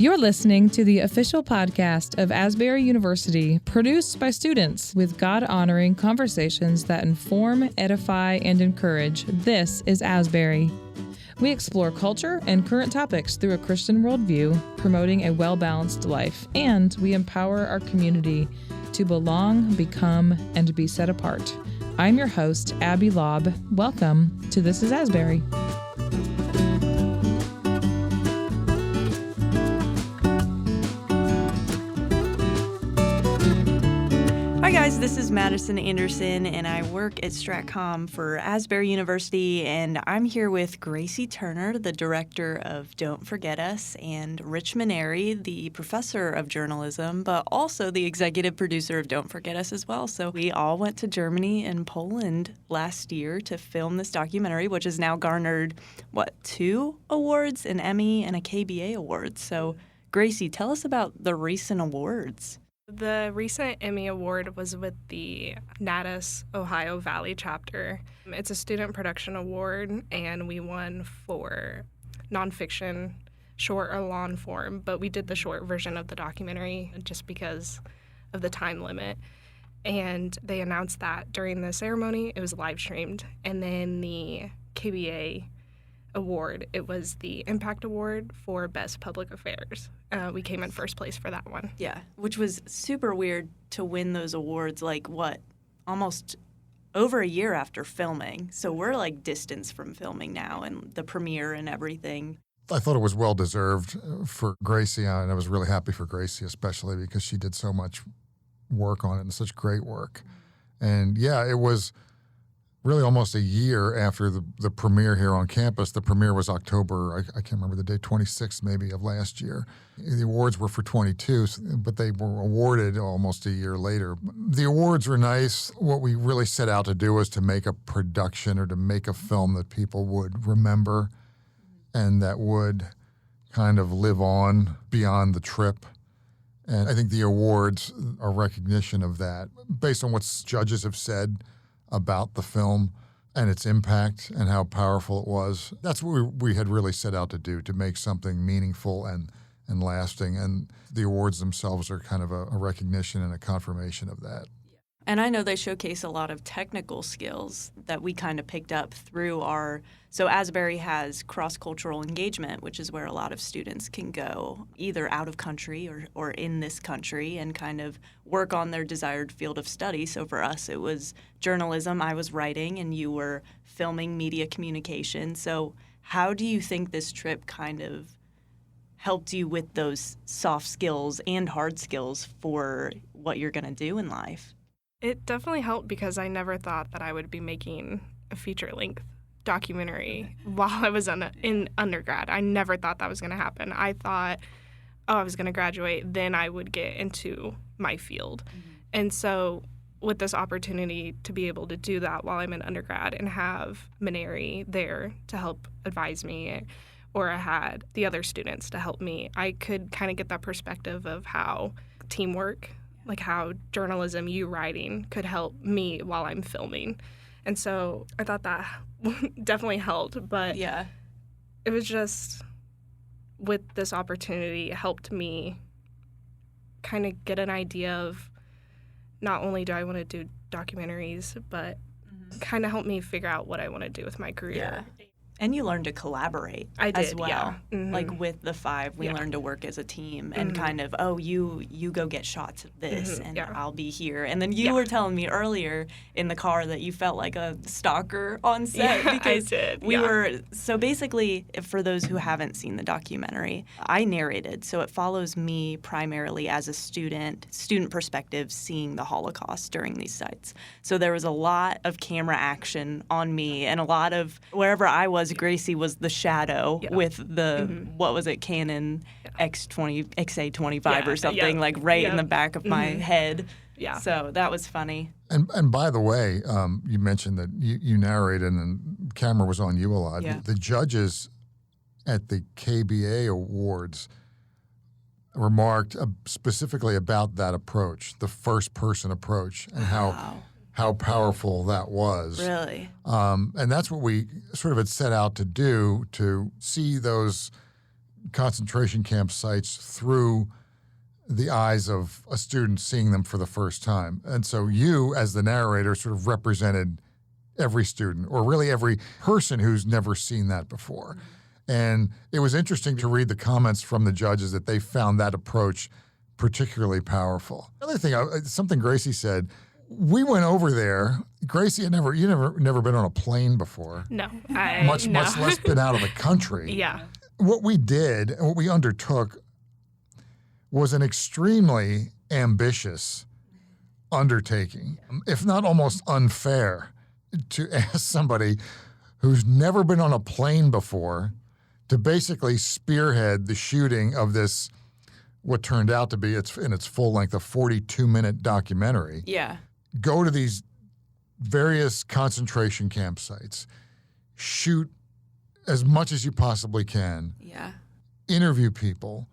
You're listening to the official podcast of Asbury University, produced by students with God-honoring conversations that inform, edify, and encourage. This is Asbury. We explore culture and current topics through a Christian worldview, promoting a well-balanced life, and we empower our community to belong, become, and be set apart. I'm your host, Abby Lobb. Welcome to This is Asbury. Hi guys, this is Madison Anderson, and I work at StratCom for Asbury University, and I'm here with Gracie Turner, the director of Don't Forget Us, and Rich Manieri, the professor of journalism, but also the executive producer of Don't Forget Us as well. So we all went to Germany and Poland last year to film this documentary, which has now garnered, 2 awards, an Emmy and a KBA award. So Gracie, tell us about the recent awards. The recent Emmy Award was with the Natus Ohio Valley chapter. It's a student production award, and we won for nonfiction, short or long form, but we did the short version of the documentary just because of the time limit. And they announced that during the ceremony. It was live streamed. And then the KBA award, it was the Impact Award for Best Public Affairs. We came in first place for that one. Yeah, which was super weird to win those awards, almost over a year after filming. So we're distance from filming now and the premiere and everything. I thought it was well-deserved for Gracie, and I was really happy for Gracie, especially because she did so much work on it and such great work. And yeah, it was really almost a year after the premiere here on campus. The premiere was October, I can't remember the date, 26th maybe of last year. The awards were for 22, but they were awarded almost a year later. The awards were nice. What we really set out to do was to make a production or to make a film that people would remember and that would kind of live on beyond the trip. And I think the awards are recognition of that based on what judges have said about the film and its impact and how powerful it was. That's what we had really set out to do, to make something meaningful and lasting. And the awards themselves are kind of a recognition and a confirmation of that. And I know they showcase a lot of technical skills that we kind of picked up through so Asbury has cross-cultural engagement, which is where a lot of students can go either out of country or in this country and kind of work on their desired field of study. So for us, it was journalism. I was writing and you were filming media communication. So how do you think this trip kind of helped you with those soft skills and hard skills for what you're going to do in life? It definitely helped because I never thought that I would be making a feature-length documentary while I was in undergrad. I never thought that was going to happen. I thought, I was going to graduate, then I would get into my field. Mm-hmm. And so with this opportunity to be able to do that while I'm in undergrad and have Manieri there to help advise me, or I had the other students to help me, I could kind of get that perspective of how teamwork, how journalism, you writing, could help me while I'm filming. And so I thought that definitely helped, but yeah, it was just, with this opportunity, it helped me kind of get an idea of not only do I want to do documentaries, but kind of helped me figure out what I want to do with my career. Yeah. And you learned to collaborate as well. Yeah. Mm-hmm. With the 5, we learned to work as a team and kind of, you go get shots of this and I'll be here. And then you were telling me earlier in the car that you felt like a stalker on set. Because I did. We were, so basically, for those who haven't seen the documentary, I narrated. So it follows me primarily as a student perspective, seeing the Holocaust during these sites. So there was a lot of camera action on me and a lot of, wherever I was, Gracie was the shadow with the, what was it, Canon XA25 or something, in the back of my head. Yeah. So that was funny. And by the way, you mentioned that you narrated and camera was on you a lot. Yeah. The judges at the KBA Awards remarked specifically about that approach, the first-person approach, and how powerful that was. Really? And that's what we sort of had set out to do, to see those concentration camp sites through the eyes of a student seeing them for the first time. And so you, as the narrator, sort of represented every student, or really every person who's never seen that before. And it was interesting to read the comments from the judges that they found that approach particularly powerful. Another thing, something Gracie said, we went over there. Gracie had never been on a plane before. No. Much less been out of the country. Yeah. What we did and what we undertook was an extremely ambitious undertaking, if not almost unfair, to ask somebody who's never been on a plane before to basically spearhead the shooting of this, what turned out to be, in its full length, a 42-minute documentary. Yeah. Go to these various concentration campsites, shoot as much as you possibly can. Yeah. Interview people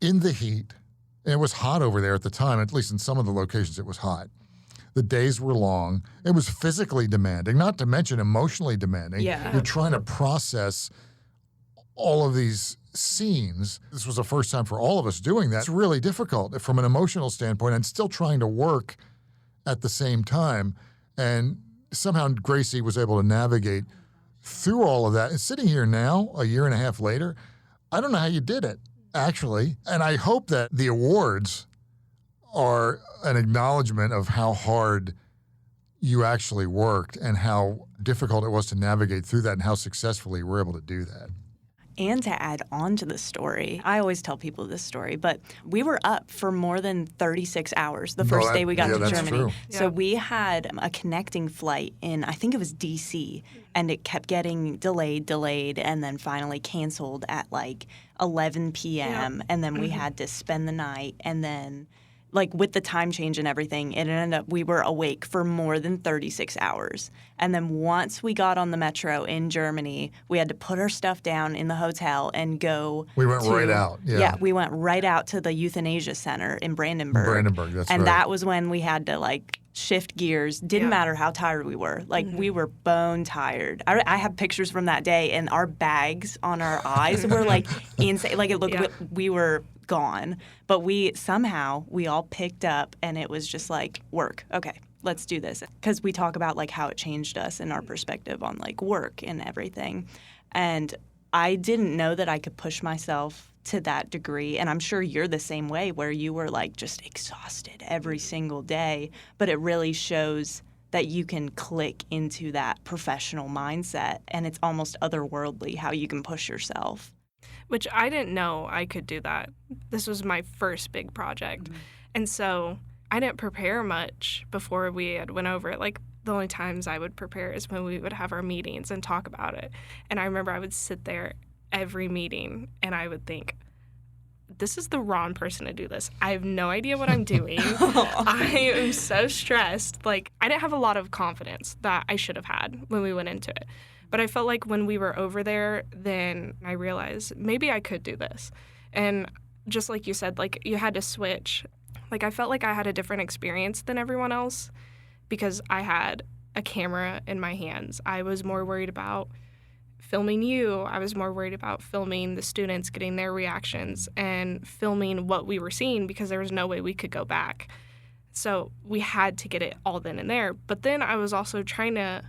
in the heat. And it was hot over there at the time, at least in some of the locations it was hot. The days were long. It was physically demanding, not to mention emotionally demanding. Yeah. You're trying to process all of these scenes. This was the first time for all of us doing that. It's really difficult from an emotional standpoint and still trying to work at the same time. And somehow Gracie was able to navigate through all of that. And sitting here now, a year and a half later, I don't know how you did it, actually. And I hope that the awards are an acknowledgement of how hard you actually worked and how difficult it was to navigate through that and how successfully you were able to do that. And to add on to the story, I always tell people this story, but we were up for more than 36 hours the first day we got to Germany. True. So Yeah. we had a connecting flight in, I think it was D.C., and it kept getting delayed, and then finally canceled at like 11 p.m. Yeah. And then we had to spend the night, and then like with the time change and everything, it ended up we were awake for more than 36 hours. And then once we got on the metro in Germany, we had to put our stuff down in the hotel and go. We went right out. Yeah. We went right out to the Euthanasia Center in Brandenburg. That's and right. that was when we had to like shift gears. Didn't matter how tired we were. Like we were bone tired. I have pictures from that day, and our bags on our eyes were like insane. Like it looked, we were gone, but we all picked up, and it was just like work. Okay, let's do this, because we talk about like how it changed us and our perspective on like work and everything. And I didn't know that I could push myself to that degree, and I'm sure you're the same way, where you were like just exhausted every single day, but it really shows that you can click into that professional mindset, and it's almost otherworldly how you can push yourself. Which I didn't know I could do that. This was my first big project. Mm-hmm. And so I didn't prepare much before we had went over it. Like, the only times I would prepare is when we would have our meetings and talk about it. And I remember I would sit there every meeting and I would think, this is the wrong person to do this. I have no idea what I'm doing. I am so stressed. Like, I didn't have a lot of confidence that I should have had when we went into it. But I felt like when we were over there, then I realized maybe I could do this. And just like you said, like you had to switch. Like I felt like I had a different experience than everyone else because I had a camera in my hands. I was more worried about filming you. I was more worried about filming the students, getting their reactions, and filming what we were seeing because there was no way we could go back. So we had to get it all then and there. But then I was also trying to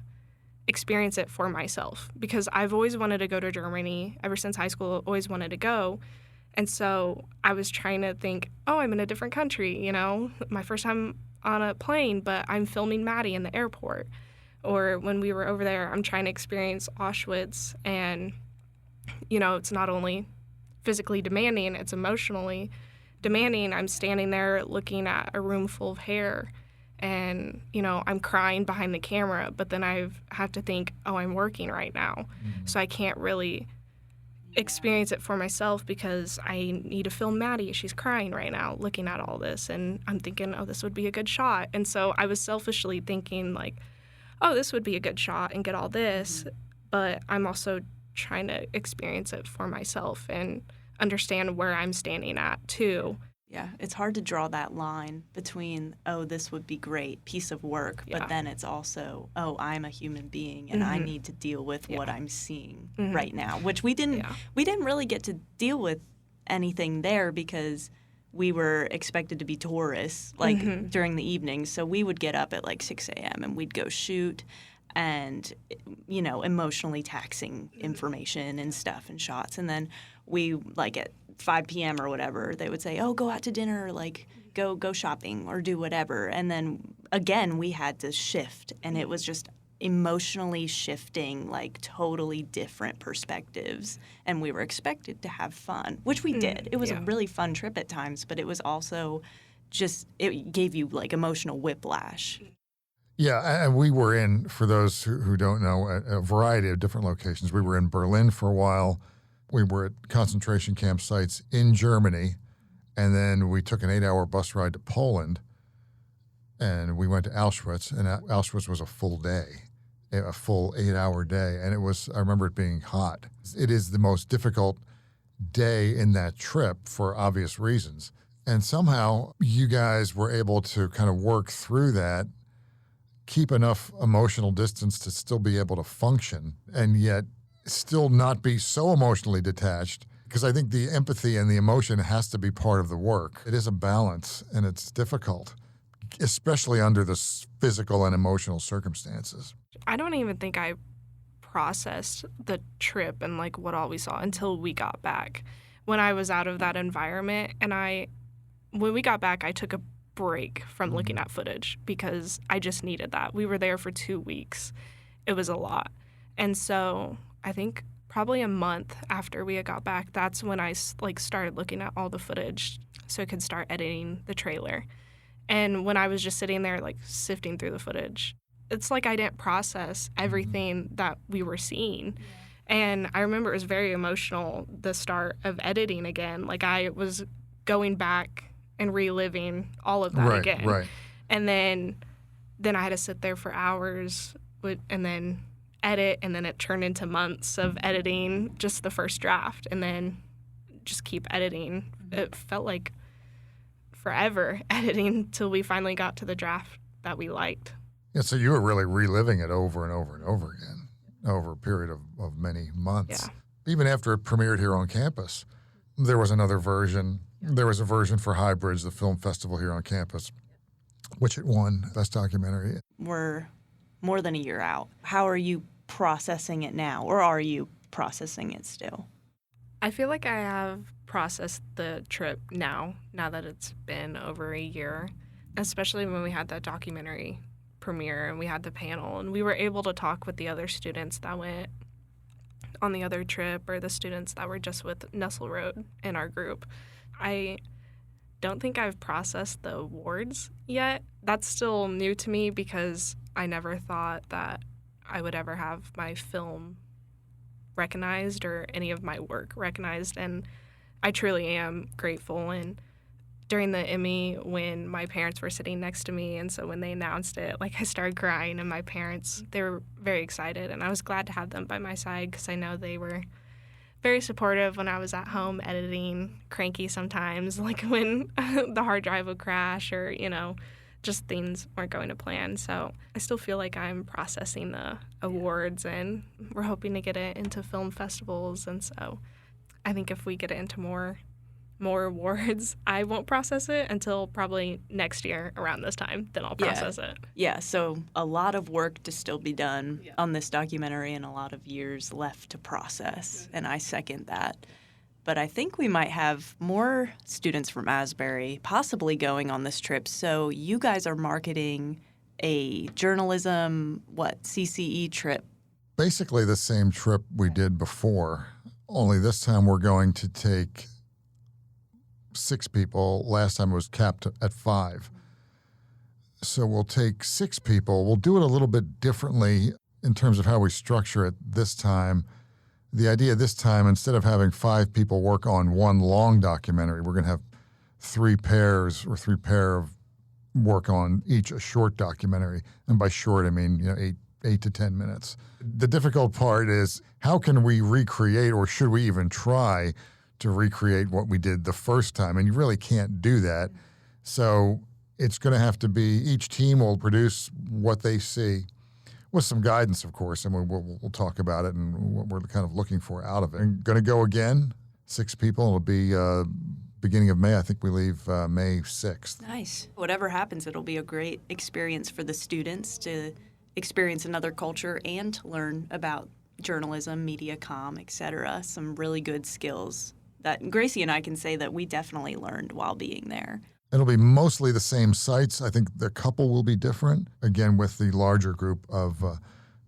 experience it for myself because I've always wanted to go to Germany ever since high school, always wanted to go. And so I was trying to think, oh, I'm in a different country, you know, my first time on a plane, but I'm filming Maddie in the airport. Or when we were over there, I'm trying to experience Auschwitz. And, you know, it's not only physically demanding, it's emotionally demanding. I'm standing there looking at a room full of hair. And, you know, I'm crying behind the camera, but then I have to think, oh, I'm working right now. Mm-hmm. So I can't really experience it for myself because I need to film Maddie. She's crying right now looking at all this. And I'm thinking, oh, this would be a good shot. And so I was selfishly thinking, like, oh, this would be a good shot and get all this. Mm-hmm. But I'm also trying to experience it for myself and understand where I'm standing at, too. Yeah, it's hard to draw that line between, oh, this would be great, piece of work, but then it's also, oh, I'm a human being and I need to deal with what I'm seeing right now, which we didn't really get to deal with anything there because we were expected to be tourists during the evenings. So we would get up at 6 a.m. and we'd go shoot and, emotionally taxing information and stuff and shots. And then we at 5 p.m. or whatever, they would say, oh, go out to dinner, go shopping or do whatever. And then, again, we had to shift. And it was just emotionally shifting, totally different perspectives. And we were expected to have fun, which we did. It was a really fun trip at times, but it was also it gave you, emotional whiplash. Yeah, and we were in, for those who don't know, a variety of different locations. We were in Berlin for a while. We were at concentration camp sites in Germany, and then we took an 8-hour bus ride to Poland, and we went to Auschwitz, and Auschwitz was a full day, a full 8-hour day, and I remember it being hot. It is the most difficult day in that trip for obvious reasons, and somehow you guys were able to kind of work through that, keep enough emotional distance to still be able to function, and yet still not be so emotionally detached, because I think the empathy and the emotion has to be part of the work. It is a balance, and it's difficult, especially under the physical and emotional circumstances. I don't even think I processed the trip and what all we saw until we got back. When I was out of that environment, and when we got back, I took a break from looking at footage because I just needed that. We were there for 2 weeks. It was a lot. And so I think probably a month after we had got back, that's when I started looking at all the footage so I could start editing the trailer. And when I was just sitting there sifting through the footage, it's I didn't process everything that we were seeing. And I remember it was very emotional, the start of editing again. I was going back and reliving all of that again. Right. And then I had to sit there for hours and then edit, and then it turned into months of editing just the first draft, and then just keep editing. It felt like forever editing till we finally got to the draft that we liked. Yeah, so you were really reliving it over and over and over again over a period of many months. Yeah. Even after it premiered here on campus, there was another version. There was a version for Hybrids, the film festival here on campus, which it won Best Documentary. We're more than a year out. How are you processing it now, or are you processing it still? I feel like I have processed the trip now that it's been over a year, especially when we had that documentary premiere and we had the panel and we were able to talk with the other students that went on the other trip or the students that were just with Nestle Road in our group. I don't think I've processed the awards yet. That's still new to me because I never thought that I would ever have my film recognized or any of my work recognized, and I truly am grateful. And during the Emmy, when my parents were sitting next to me, and so when they announced it, I started crying, and my parents, they were very excited, and I was glad to have them by my side because I know they were very supportive when I was at home editing, cranky sometimes, when the hard drive would crash or, just things weren't going to plan. So I still feel like I'm processing the awards, and we're hoping to get it into film festivals. And so I think if we get it into more awards, I won't process it until probably next year around this time. Then I'll process it. Yeah, so a lot of work to still be done on this documentary and a lot of years left to process, and I second that. But I think we might have more students from Asbury possibly going on this trip. So you guys are marketing a journalism, CCE trip? Basically the same trip we did before, only this time we're going to take 6 people. Last time it was capped at 5. So we'll take 6 people. We'll do it a little bit differently in terms of how we structure it this time. The idea this time, instead of having 5 people work on one long documentary, we're going to have 3 pair of work on each a short documentary. And by short, I mean, 8 to 10 minutes. The difficult part is how can we recreate, or should we even try to recreate what we did the first time, and you really can't do that. So it's going to have to be, each team will produce what they see with some guidance, of course, and we'll talk about it and what we're kind of looking for out of it. I'm going to go again, 6 people. It'll be beginning of May. I think we leave May 6th. Nice. Whatever happens, it'll be a great experience for the students to experience another culture and to learn about journalism, media comm, etc. Some really good skills that Gracie and I can say that we definitely learned while being there. It'll be mostly the same sites. I think the couple will be different, again, with the larger group of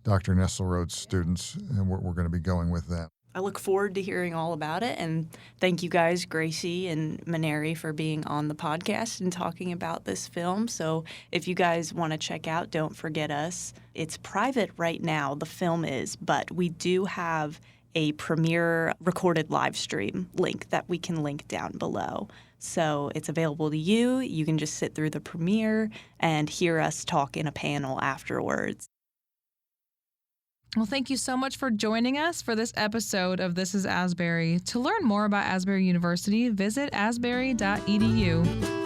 Dr. Nesselrode's students, and we're going to be going with them. I look forward to hearing all about it, and thank you guys, Gracie and Manieri, for being on the podcast and talking about this film. So if you guys want to check out Don't Forget Us, it's private right now, the film is, but we do have a premiere recorded live stream link that we can link down below. So it's available to you. You can just sit through the premiere and hear us talk in a panel afterwards. Well, thank you so much for joining us for this episode of This is Asbury. To learn more about Asbury University, visit asbury.edu.